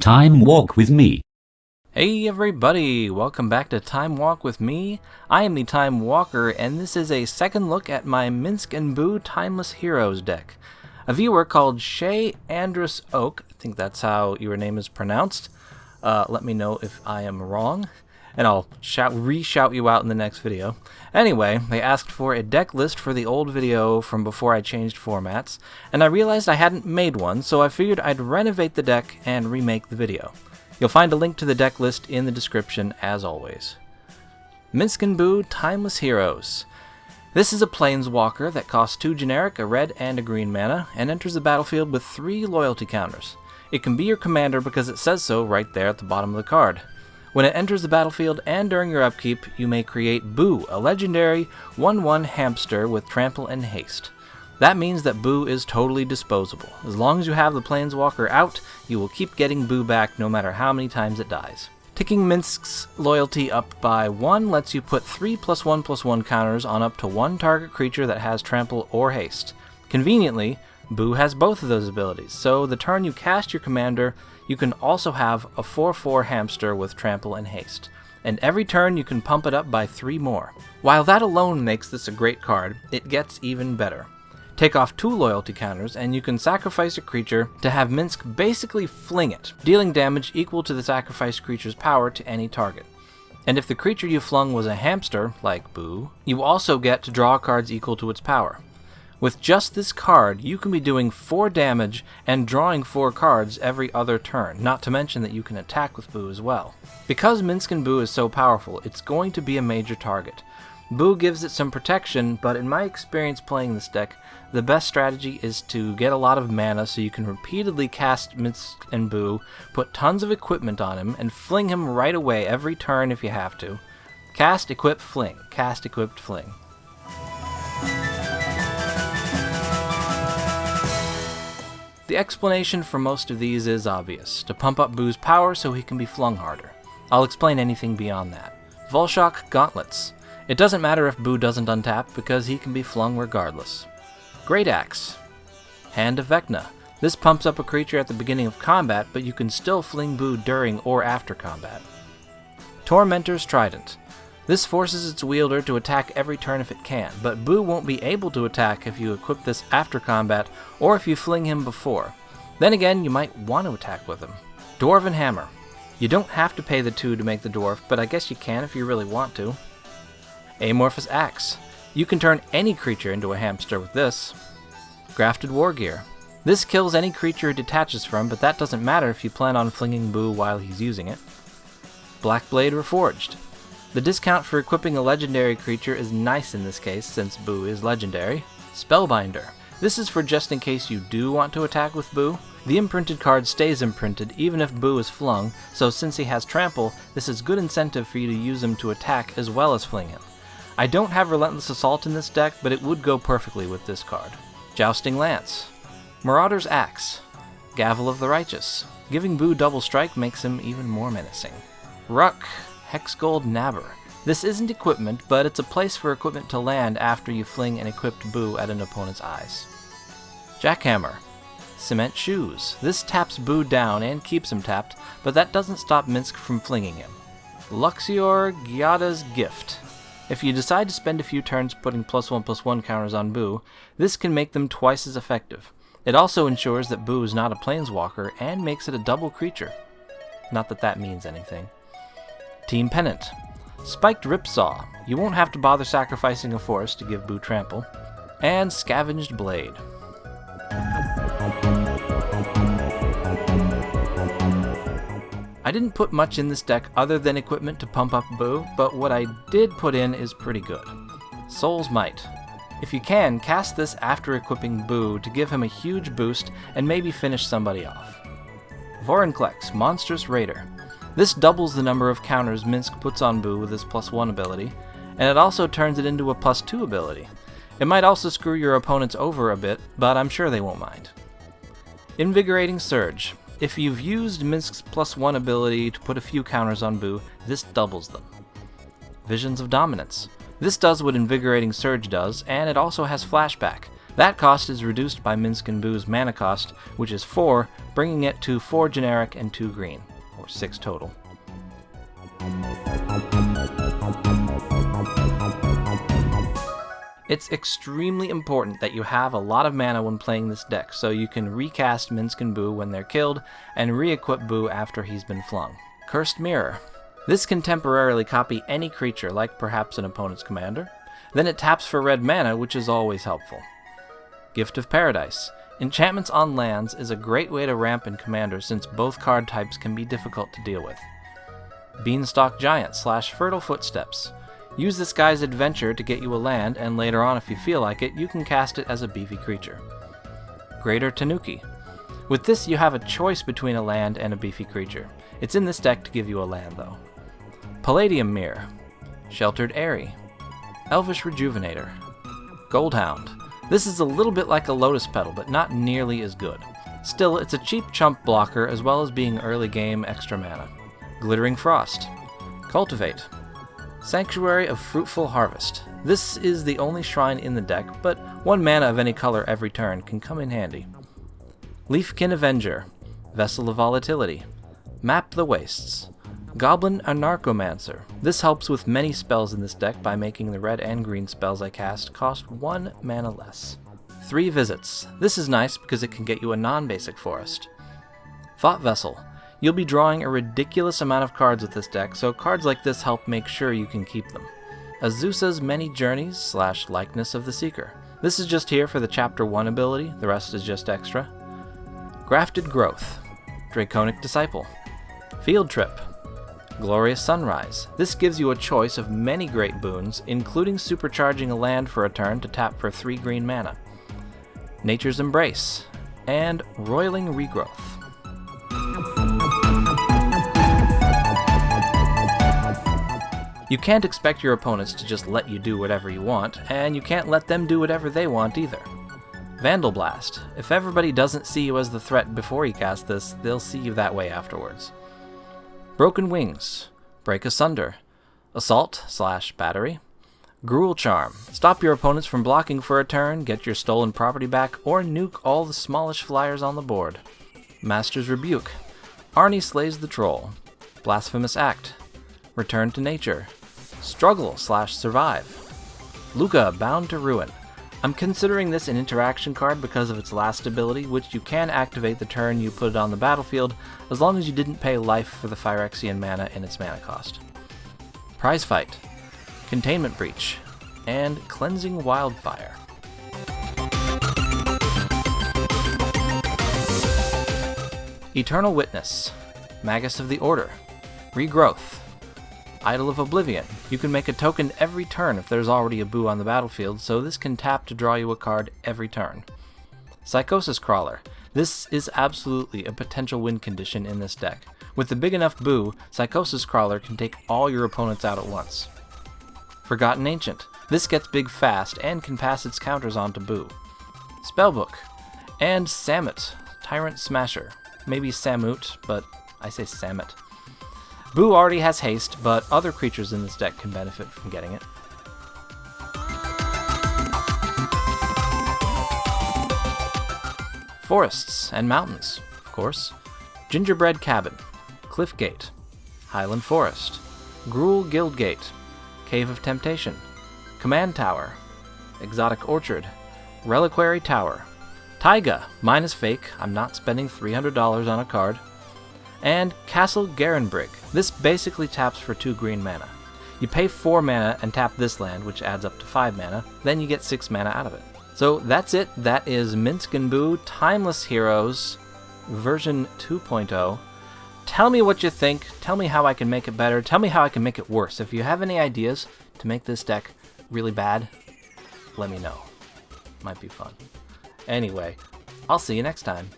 Time Walk with me. Hey everybody, welcome back to Time Walk with me. I am the Time Walker, and this is a second look at my Minsc Boo Timeless Heroes deck. A viewer called Shay Andrus Oak, I think that's how your name is pronounced. Let me know if I am wrong, and I'll re-shout you out in the next video. Anyway, they asked for a deck list for the old video from before I changed formats, and I realized I hadn't made one, so I figured I'd renovate the deck and remake the video. You'll find a link to the deck list in the description as always. Minsc Boo Timeless Heroes. This is a Planeswalker that costs 2 generic, a red and a green mana, and enters the battlefield with 3 loyalty counters. It can be your commander because it says so right there at the bottom of the card. When it enters the battlefield and during your upkeep, you may create Boo, a legendary 1/1 hamster with trample and haste. That means that Boo is totally disposable. As long as you have the Planeswalker out, you will keep getting Boo back no matter how many times it dies. Ticking Minsc's loyalty up by 1 lets you put 3 +1/+1 counters on up to 1 target creature that has trample or haste. Conveniently, Boo has both of those abilities, so the turn you cast your commander, you can also have a 4/4 hamster with trample and haste. And every turn you can pump it up by 3 more. While that alone makes this a great card, it gets even better. Take off 2 loyalty counters, and you can sacrifice a creature to have Minsc basically fling it, dealing damage equal to the sacrificed creature's power to any target. And if the creature you flung was a hamster, like Boo, you also get to draw cards equal to its power. With just this card, you can be doing 4 damage and drawing 4 cards every other turn, not to mention that you can attack with Boo as well. Because Minsc Boo is so powerful, it's going to be a major target. Boo gives it some protection, but in my experience playing this deck, the best strategy is to get a lot of mana so you can repeatedly cast Minsc Boo, put tons of equipment on him, and fling him right away every turn if you have to. Cast, equip, fling. Cast, equip, fling. The explanation for most of these is obvious, to pump up Boo's power so he can be flung harder. I'll explain anything beyond that. Volshock Gauntlets. It doesn't matter if Boo doesn't untap, because he can be flung regardless. Great Axe. Hand of Vecna. This pumps up a creature at the beginning of combat, but you can still fling Boo during or after combat. Tormentor's Trident. This forces its wielder to attack every turn if it can, but Boo won't be able to attack if you equip this after combat or if you fling him before. Then again, you might want to attack with him. Dwarven Hammer. You don't have to pay the 2 to make the dwarf, but I guess you can if you really want to. Amorphous Axe. You can turn any creature into a hamster with this. Grafted Wargear. This kills any creature it detaches from, but that doesn't matter if you plan on flinging Boo while he's using it. Blackblade Reforged. The discount for equipping a legendary creature is nice in this case, since Boo is legendary. Spellbinder. This is for just in case you do want to attack with Boo. The imprinted card stays imprinted even if Boo is flung, so since he has trample, this is good incentive for you to use him to attack as well as fling him. I don't have Relentless Assault in this deck, but it would go perfectly with this card. Jousting Lance. Marauder's Axe. Gavel of the Righteous. Giving Boo double strike makes him even more menacing. Ruck. Hexgold Nabber. This isn't equipment, but it's a place for equipment to land after you fling an equipped Boo at an opponent's eyes. Jackhammer. Cement Shoes. This taps Boo down and keeps him tapped, but that doesn't stop Minsc from flinging him. Luxior Gyada's Gift. If you decide to spend a few turns putting +1/+1 counters on Boo, this can make them twice as effective. It also ensures that Boo is not a Planeswalker and makes it a double creature. Not that that means anything. Team Pennant. Spiked Ripsaw. You won't have to bother sacrificing a forest to give Boo trample. And Scavenged Blade. I didn't put much in this deck other than equipment to pump up Boo, but what I did put in is pretty good. Soul's Might. If you can, cast this after equipping Boo to give him a huge boost and maybe finish somebody off. Vorinclex, Monstrous Raider. This doubles the number of counters Minsc puts on Boo with his +1 ability, and it also turns it into a +2 ability. It might also screw your opponents over a bit, but I'm sure they won't mind. Invigorating Surge. If you've used Minsc's +1 ability to put a few counters on Boo, this doubles them. Visions of Dominance. This does what Invigorating Surge does, and it also has Flashback. That cost is reduced by Minsc Boo's mana cost, which is 4, bringing it to 4 generic and 2 green, or 6 total. It's extremely important that you have a lot of mana when playing this deck, so you can recast Minsc Boo when they're killed, and re-equip Boo after he's been flung. Cursed Mirror. This can temporarily copy any creature, like perhaps an opponent's commander. Then it taps for red mana, which is always helpful. Gift of Paradise. Enchantments on lands is a great way to ramp in Commander since both card types can be difficult to deal with. Beanstalk Giant / Fertile Footsteps. Use this guy's adventure to get you a land, and later on if you feel like it, you can cast it as a beefy creature. Greater Tanuki. With this you have a choice between a land and a beefy creature. It's in this deck to give you a land though. Palladium Mirror. Sheltered Aerie. Elvish Rejuvenator. Goldhound. This is a little bit like a Lotus Petal, but not nearly as good. Still, it's a cheap chump blocker as well as being early game extra mana. Glittering Frost. Cultivate. Sanctuary of Fruitful Harvest. This is the only shrine in the deck, but 1 mana of any color every turn can come in handy. Leafkin Avenger. Vessel of Volatility. Map the Wastes. Goblin Anarchomancer. This helps with many spells in this deck by making the red and green spells I cast cost 1 mana less. 3 Visits. This is nice because it can get you a non-basic forest. Thought Vessel. You'll be drawing a ridiculous amount of cards with this deck, so cards like this help make sure you can keep them. Azusa's Many Journeys / Likeness of the Seeker. This is just here for the Chapter 1 ability, the rest is just extra. Grafted Growth. Draconic Disciple. Field Trip. Glorious Sunrise. This gives you a choice of many great boons, including supercharging a land for a turn to tap for 3 green mana. Nature's Embrace. And Roiling Regrowth. You can't expect your opponents to just let you do whatever you want, and you can't let them do whatever they want either. Vandal Blast. If everybody doesn't see you as the threat before you cast this, they'll see you that way afterwards. Broken Wings. Break Asunder. Assault / Battery. Gruel Charm. Stop your opponents from blocking for a turn, get your stolen property back, or nuke all the smallish flyers on the board. Master's Rebuke. Arnie Slays the Troll. Blasphemous Act. Return to Nature. Struggle / Survive. Luca, Bound to Ruin. I'm considering this an interaction card because of its last ability, which you can activate the turn you put it on the battlefield, as long as you didn't pay life for the Phyrexian mana in its mana cost. Prize Fight. Containment Breach. And Cleansing Wildfire. Eternal Witness. Magus of the Order. Regrowth. Idol of Oblivion. You can make a token every turn if there's already a Boo on the battlefield, so this can tap to draw you a card every turn. Psychosis Crawler. This is absolutely a potential win condition in this deck. With the big enough Boo, Psychosis Crawler can take all your opponents out at once. Forgotten Ancient. This gets big fast and can pass its counters on to Boo. Spellbook. And Samut, Tyrant Smasher. Maybe Samut, but I say Samut. Boo already has haste, but other creatures in this deck can benefit from getting it. Forests and mountains, of course. Gingerbread Cabin. Cliffgate. Highland Forest. Gruel Guildgate. Cave of Temptation. Command Tower. Exotic Orchard. Reliquary Tower. Taiga, mine is fake, I'm not spending $300 on a card. And Castle Garenbrig. This basically taps for 2 green mana. You pay 4 mana and tap this land, which adds up to 5 mana, then you get 6 mana out of it. So that's it, that is Minsc Boo Timeless Heroes version 2.0. Tell me what you think, tell me how I can make it better, tell me how I can make it worse. If you have any ideas to make this deck really bad, let me know. Might be fun. Anyway, I'll see you next time.